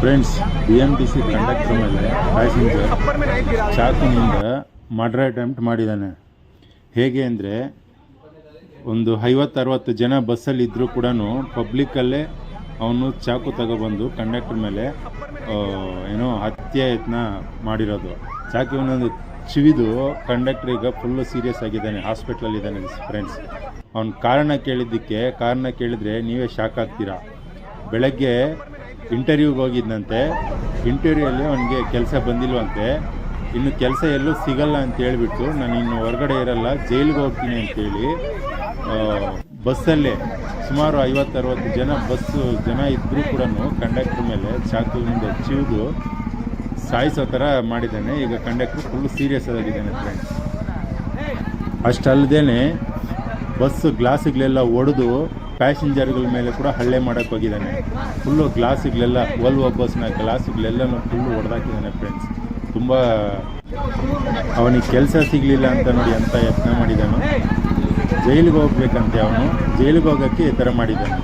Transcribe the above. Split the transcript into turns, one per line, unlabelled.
Friends, BMTC conductor ಮೇಲೆ passenger ಚಾಕುನಿಂದ murder attempt ಮಾಡಿದ್ದಾನೆ. ಹೇಗೆ ಅಂದರೆ, ಒಂದು 50-60 ಜನ ಬಸ್ಸಲ್ಲಿ ಇದ್ದರೂ ಕೂಡ ಪಬ್ಲಿಕ್ಕಲ್ಲೇ ಅವನು ಚಾಕು ತಗೊಬಂದು ಕಂಡಕ್ಟರ್ ಮೇಲೆ ಹತ್ಯೆ ಯತ್ನ ಮಾಡಿರೋದು. ಚಾಕುವಿನೊಂದು ಚಿವಿದು ಕಂಡಕ್ಟರ್ ಈಗ ಫುಲ್ಲು ಸೀರಿಯಸ್ ಆಗಿದ್ದಾನೆ, ಹಾಸ್ಪಿಟ್ಲಲ್ಲಿದ್ದಾನೆ. ಫ್ರೆಂಡ್ಸ್, ಅವನ ಕಾರಣ ಕೇಳಿದರೆ ನೀವೇ ಶಾಕ್ ಆಗ್ತೀರಾ. ಬೆಳಗ್ಗೆ ಇಂಟರ್ವ್ಯೂಗೆ ಹೋಗಿದ್ದಂತೆ. ಇಂಟರ್ವ್ಯೂಯಲ್ಲಿ ಅವನಿಗೆ ಕೆಲಸ ಬಂದಿಲ್ವಂತೆ. ಇನ್ನು ಕೆಲಸ ಎಲ್ಲೂ ಸಿಗಲ್ಲ ಅಂತ ಹೇಳ್ಬಿಟ್ಟು, ನಾನು ಇನ್ನು ಹೊರಗಡೆ ಇರಲ್ಲ, ಜೈಲಿಗೆ ಹೋಗ್ತೀನಿ ಅಂತೇಳಿ ಬಸ್ಸಲ್ಲೇ ಸುಮಾರು 50-60 ಜನ ಇದ್ದರೂ ಕೂಡ ಕಂಡಕ್ಟರ್ ಮೇಲೆ ಚಾಕುವಿನಿಂದ ಚಿವಿದು ಸಾಯಿಸೋ ಥರ ಮಾಡಿದ್ದಾನೆ. ಈಗ ಕಂಡಕ್ಟರ್ ಫುಲ್ಲು ಸೀರಿಯಸ್ ಆಗಿದ್ದಾನೆ ಫ್ರೆಂಡ್ಸ್. ಅಷ್ಟಲ್ಲದೇ ಬಸ್ ಗ್ಲಾಸ್ಗಳೆಲ್ಲ ಒಡೆದು ಪ್ಯಾಸೆಂಜರ್ಗಳ ಮೇಲೆ ಕೂಡ ಹಲ್ಲೆ ಮಾಡೋಕ್ಕೆ ಹೋಗಿದ್ದಾನೆ. ಫುಲ್ಲು ಗ್ಲಾಸ್ಗಳೆಲ್ಲ ವೋಲ್ವೋ ಬಸ್ನ ಗ್ಲಾಸ್ಗಳೆಲ್ಲನೂ ಫುಲ್ಲು ಹೊಡೆದಾಕಿದ್ದಾನೆ ಫ್ರೆಂಡ್ಸ್. ತುಂಬ ಅವನಿಗೆ ಕೆಲಸ ಸಿಗಲಿಲ್ಲ ಅಂತ ನೋಡಿ ಅಂತ ಯತ್ನ ಮಾಡಿದ್ದಾನು. ಜೈಲಿಗೆ ಹೋಗ್ಬೇಕಂತೆ, ಅವನು ಜೈಲಿಗೆ ಹೋಗೋಕ್ಕೆ ಈ ಥರ ಮಾಡಿದ್ದಾನೆ.